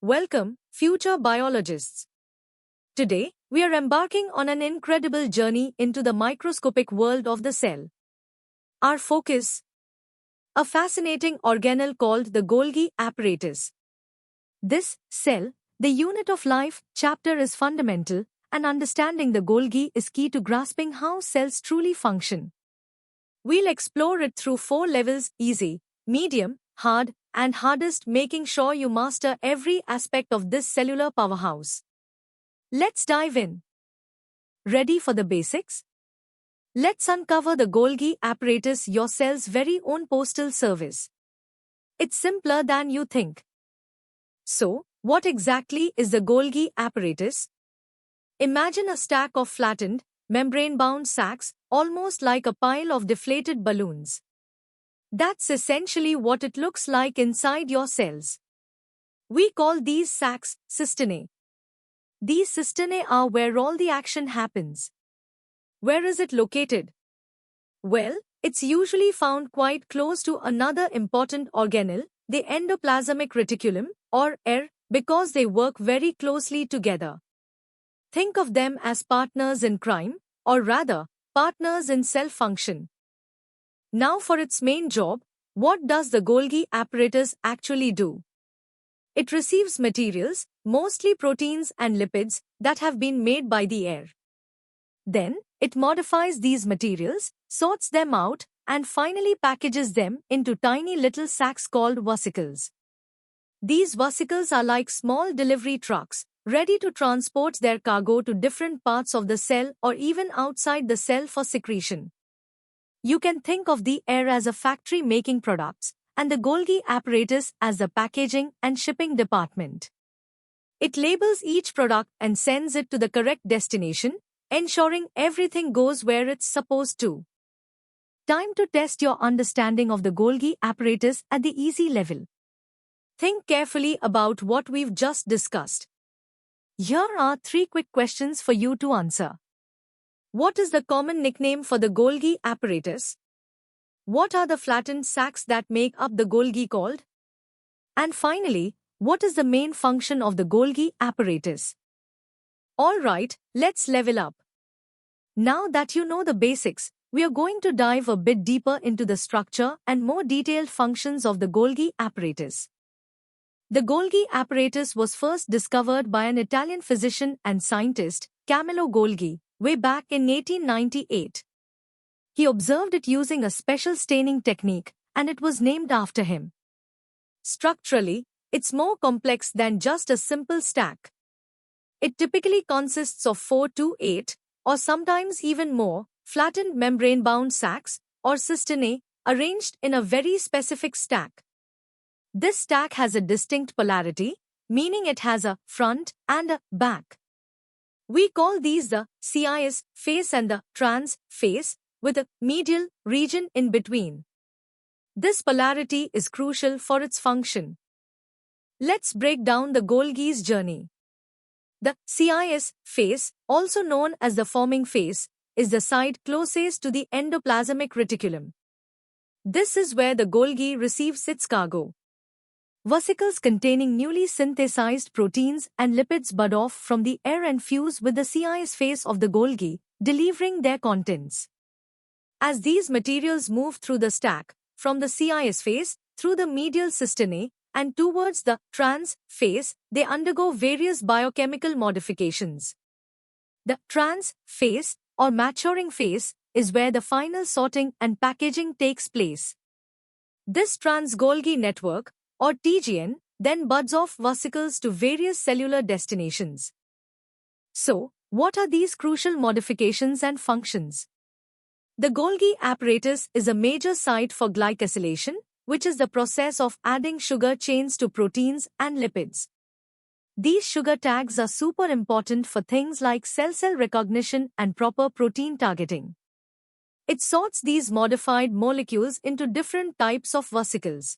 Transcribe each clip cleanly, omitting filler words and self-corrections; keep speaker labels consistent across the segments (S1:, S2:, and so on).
S1: Welcome, future biologists. Today, we are embarking on an incredible journey into the microscopic world of the cell. Our focus: a fascinating organelle called the Golgi apparatus. This cell, the unit of life, chapter is fundamental, and understanding the Golgi is key to grasping how cells truly function. We'll explore it through 4 levels: easy, medium, hard, and hardest, making sure you master every aspect of this cellular powerhouse. Let's dive in. Ready for the basics? Let's uncover the Golgi apparatus, your cell's very own postal service. It's simpler than you think. So, what exactly is the Golgi apparatus? Imagine a stack of flattened, membrane-bound sacs, almost like a pile of deflated balloons. That's essentially what it looks like inside your cells. We call these sacs cisternae. These cisternae are where all the action happens. Where is it located? Well, it's usually found quite close to another important organelle, the endoplasmic reticulum, or ER, because they work very closely together. Think of them as partners in crime, or rather, partners in cell function. Now for its main job, what does the Golgi apparatus actually do? It receives materials, mostly proteins and lipids, that have been made by the air. Then, it modifies these materials, sorts them out, and finally packages them into tiny little sacs called vesicles. These vesicles are like small delivery trucks, ready to transport their cargo to different parts of the cell or even outside the cell for secretion. You can think of the air as a factory making products, and the Golgi apparatus as the packaging and shipping department. It labels each product and sends it to the correct destination, ensuring everything goes where it's supposed to. Time to test your understanding of the Golgi apparatus at the easy level. Think carefully about what we've just discussed. Here are 3 quick questions for you to answer. What is the common nickname for the Golgi apparatus? What are the flattened sacs that make up the Golgi called? And finally, what is the main function of the Golgi apparatus? Alright, let's level up. Now that you know the basics, we are going to dive a bit deeper into the structure and more detailed functions of the Golgi apparatus. The Golgi apparatus was first discovered by an Italian physician and scientist, Camillo Golgi, way back in 1898. He observed it using a special staining technique, and it was named after him. Structurally, it's more complex than just a simple stack. It typically consists of 4 to 8, or sometimes even more, flattened membrane-bound sacs, or cisternae, arranged in a very specific stack. This stack has a distinct polarity, meaning it has a front and a back. We call these the CIS face and the trans face, with a medial region in between. This polarity is crucial for its function. Let's break down the Golgi's journey. The CIS face, also known as the forming face, is the side closest to the endoplasmic reticulum. This is where the Golgi receives its cargo. Vesicles containing newly synthesized proteins and lipids bud off from the air and fuse with the CIS face of the Golgi, delivering their contents. As these materials move through the stack, from the CIS face, through the medial cisternae, and towards the trans face, they undergo various biochemical modifications. The trans phase, or maturing phase, is where the final sorting and packaging takes place. This trans-Golgi network, or TGN, then buds off vesicles to various cellular destinations. So, what are these crucial modifications and functions? The Golgi apparatus is a major site for glycosylation, which is the process of adding sugar chains to proteins and lipids. These sugar tags are super important for things like cell-cell recognition and proper protein targeting. It sorts these modified molecules into different types of vesicles.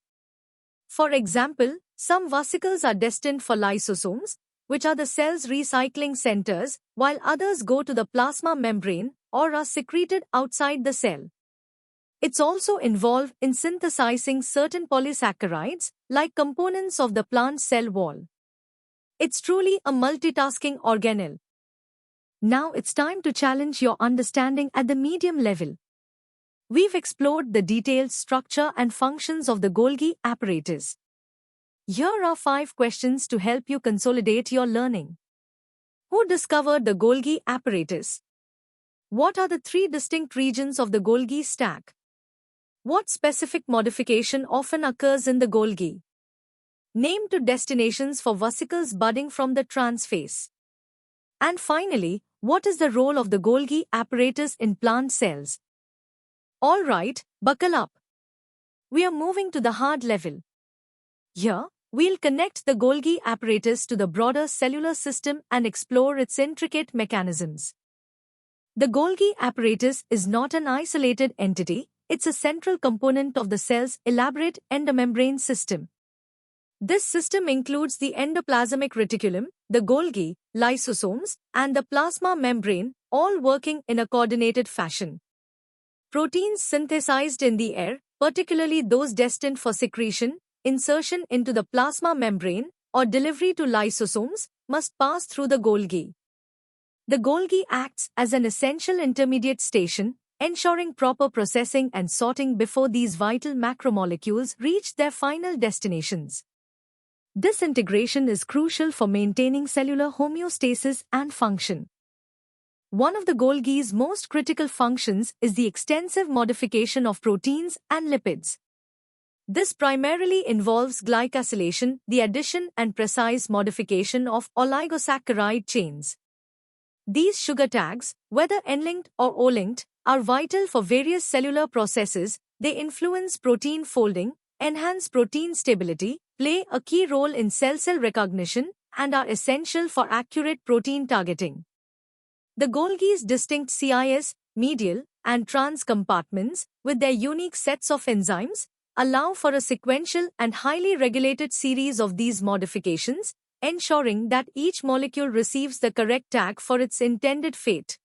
S1: For example, some vesicles are destined for lysosomes, which are the cell's recycling centers, while others go to the plasma membrane or are secreted outside the cell. It's also involved in synthesizing certain polysaccharides, like components of the plant cell wall. It's truly a multitasking organelle. Now it's time to challenge your understanding at the medium level. We've explored the detailed structure and functions of the Golgi apparatus. Here are 5 questions to help you consolidate your learning. Who discovered the Golgi apparatus? What are the 3 distinct regions of the Golgi stack? What specific modification often occurs in the Golgi? Name 2 destinations for vesicles budding from the transphase. And finally, what is the role of the Golgi apparatus in plant cells? Alright, buckle up. We are moving to the hard level. Here, we'll connect the Golgi apparatus to the broader cellular system and explore its intricate mechanisms. The Golgi apparatus is not an isolated entity, it's a central component of the cell's elaborate endomembrane system. This system includes the endoplasmic reticulum, the Golgi, lysosomes, and the plasma membrane, all working in a coordinated fashion. Proteins synthesized in the air, particularly those destined for secretion, insertion into the plasma membrane, or delivery to lysosomes, must pass through the Golgi. The Golgi acts as an essential intermediate station, ensuring proper processing and sorting before these vital macromolecules reach their final destinations. This integration is crucial for maintaining cellular homeostasis and function. One of the Golgi's most critical functions is the extensive modification of proteins and lipids. This primarily involves glycosylation, the addition and precise modification of oligosaccharide chains. These sugar tags, whether N-linked or O-linked, are vital for various cellular processes. They influence protein folding, enhance protein stability, play a key role in cell-cell recognition, and are essential for accurate protein targeting. The Golgi's distinct CIS, medial, and trans compartments, with their unique sets of enzymes, allow for a sequential and highly regulated series of these modifications, ensuring that each molecule receives the correct tag for its intended fate.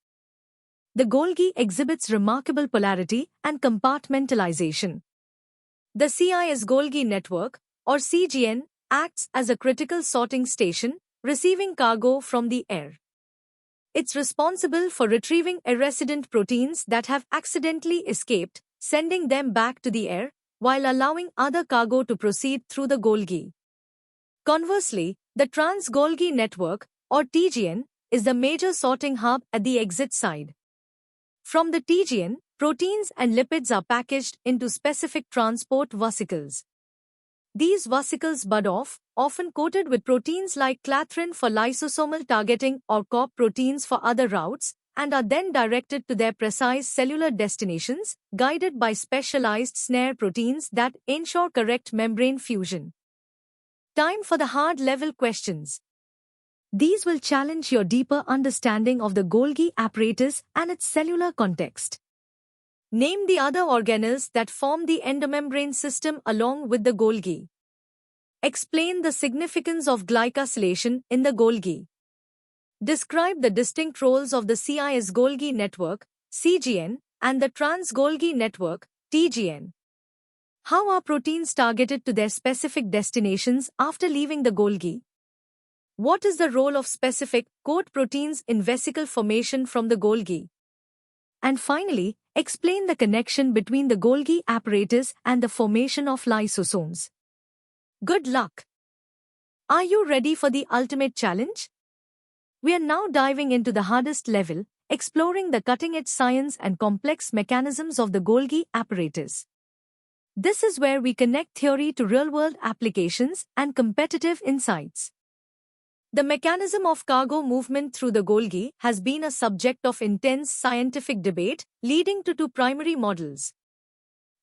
S1: The Golgi exhibits remarkable polarity and compartmentalization. The CIS-Golgi network, or CGN, acts as a critical sorting station, receiving cargo from the air. It's responsible for retrieving irresident proteins that have accidentally escaped, sending them back to the air, while allowing other cargo to proceed through the Golgi. Conversely, the Trans-Golgi network, or TGN, is the major sorting hub at the exit side. From the TGN, proteins and lipids are packaged into specific transport vesicles. These vesicles bud off, often coated with proteins like clathrin for lysosomal targeting or COP proteins for other routes, and are then directed to their precise cellular destinations, guided by specialized snare proteins that ensure correct membrane fusion. Time for the hard-level questions. These will challenge your deeper understanding of the Golgi apparatus and its cellular context. Name the other organelles that form the endomembrane system along with the Golgi. Explain the significance of glycosylation in the Golgi. Describe the distinct roles of the CIS-Golgi network, CGN, and the Trans-Golgi network, TGN. How are proteins targeted to their specific destinations after leaving the Golgi? What is the role of specific, coat proteins in vesicle formation from the Golgi? And finally, explain the connection between the Golgi apparatus and the formation of lysosomes. Good luck! Are you ready for the ultimate challenge? We are now diving into the hardest level, exploring the cutting-edge science and complex mechanisms of the Golgi apparatus. This is where we connect theory to real-world applications and competitive insights. The mechanism of cargo movement through the Golgi has been a subject of intense scientific debate, leading to 2 primary models.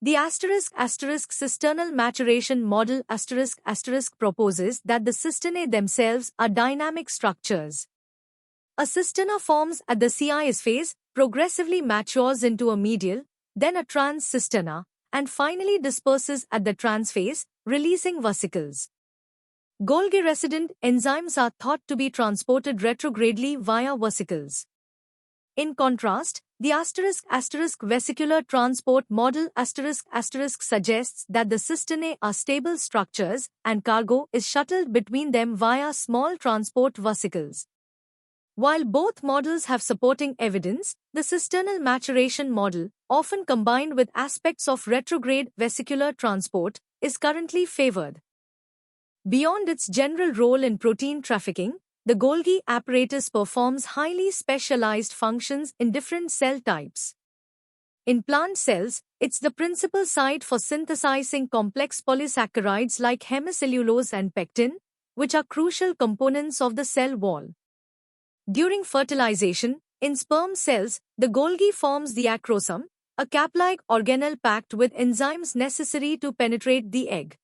S1: The **cisternal maturation model ** proposes that the cisternae themselves are dynamic structures. A cisterna forms at the CIS phase, progressively matures into a medial, then a trans cisterna, and finally disperses at the transphase, releasing vesicles. Golgi-resident enzymes are thought to be transported retrogradely via vesicles. In contrast, The vesicular transport model suggests that the cisternae are stable structures and cargo is shuttled between them via small transport vesicles. While both models have supporting evidence, the cisternal maturation model, often combined with aspects of retrograde vesicular transport, is currently favored. Beyond its general role in protein trafficking, the Golgi apparatus performs highly specialized functions in different cell types. In plant cells, it's the principal site for synthesizing complex polysaccharides like hemicellulose and pectin, which are crucial components of the cell wall. During fertilization, in sperm cells, the Golgi forms the acrosome, a cap-like organelle packed with enzymes necessary to penetrate the egg.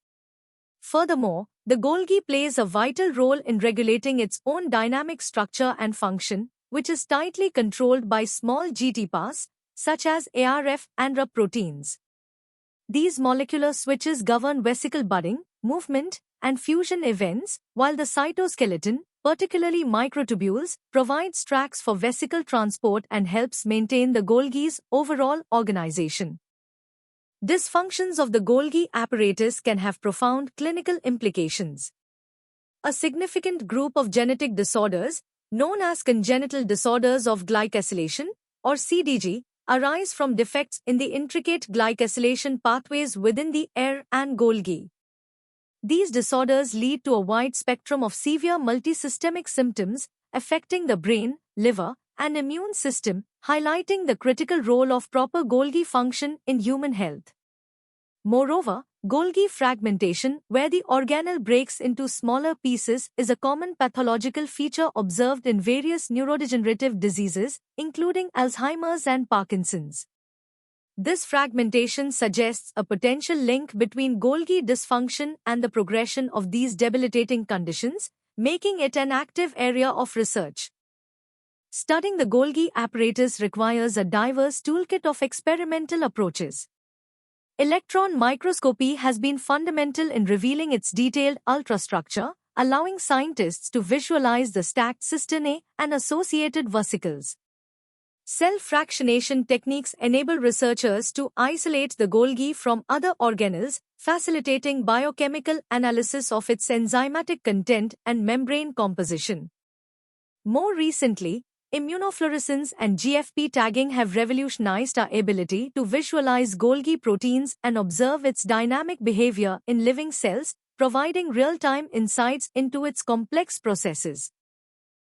S1: Furthermore, the Golgi plays a vital role in regulating its own dynamic structure and function, which is tightly controlled by small GTPAs, such as ARF and RUP proteins. These molecular switches govern vesicle budding, movement, and fusion events, while the cytoskeleton, particularly microtubules, provides tracks for vesicle transport and helps maintain the Golgi's overall organization. Dysfunctions of the Golgi apparatus can have profound clinical implications. A significant group of genetic disorders, known as congenital disorders of glycosylation, or CDG, arise from defects in the intricate glycosylation pathways within the ER and Golgi. These disorders lead to a wide spectrum of severe multisystemic symptoms affecting the brain, liver, and immune system, highlighting the critical role of proper Golgi function in human health. Moreover, Golgi fragmentation, where the organelle breaks into smaller pieces, is a common pathological feature observed in various neurodegenerative diseases, including Alzheimer's and Parkinson's. This fragmentation suggests a potential link between Golgi dysfunction and the progression of these debilitating conditions, making it an active area of research. Studying the Golgi apparatus requires a diverse toolkit of experimental approaches. Electron microscopy has been fundamental in revealing its detailed ultrastructure, allowing scientists to visualize the stacked cisternae and associated vesicles. Cell fractionation techniques enable researchers to isolate the Golgi from other organelles, facilitating biochemical analysis of its enzymatic content and membrane composition. More recently, immunofluorescence and GFP tagging have revolutionized our ability to visualize Golgi proteins and observe its dynamic behavior in living cells, providing real-time insights into its complex processes.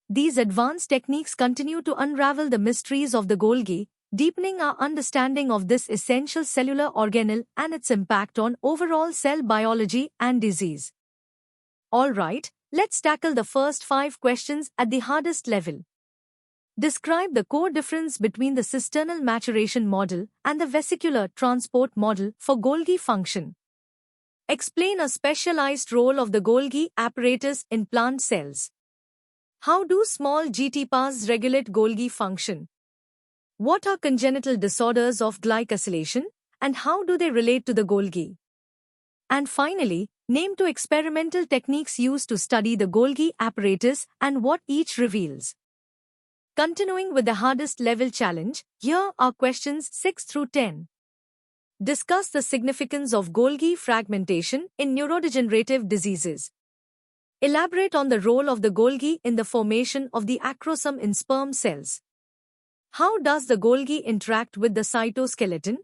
S1: These advanced techniques continue to unravel the mysteries of the Golgi, deepening our understanding of this essential cellular organelle and its impact on overall cell biology and disease. Alright, let's tackle the first 5 questions at the hardest level. Describe the core difference between the cisternal maturation model and the vesicular transport model for Golgi function. Explain a specialized role of the Golgi apparatus in plant cells. How do small GTPAs regulate Golgi function? What are congenital disorders of glycosylation, and how do they relate to the Golgi? And finally, name 2 experimental techniques used to study the Golgi apparatus and what each reveals. Continuing with the hardest level challenge, here are questions 6 through 10. Discuss the significance of Golgi fragmentation in neurodegenerative diseases. Elaborate on the role of the Golgi in the formation of the acrosome in sperm cells. How does the Golgi interact with the cytoskeleton?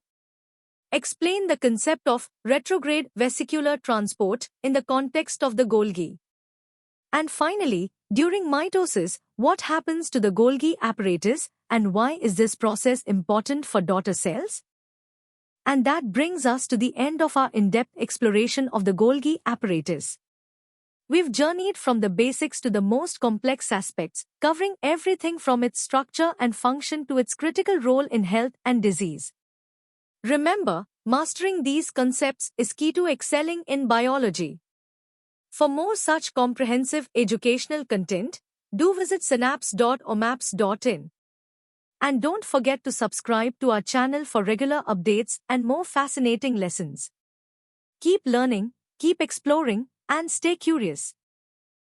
S1: Explain the concept of retrograde vesicular transport in the context of the Golgi. And finally, during mitosis, what happens to the Golgi apparatus and why is this process important for daughter cells? And that brings us to the end of our in-depth exploration of the Golgi apparatus. We've journeyed from the basics to the most complex aspects, covering everything from its structure and function to its critical role in health and disease. Remember, mastering these concepts is key to excelling in biology. For more such comprehensive educational content, do visit synapse.omaps.in. And don't forget to subscribe to our channel for regular updates and more fascinating lessons. Keep learning, keep exploring, and stay curious.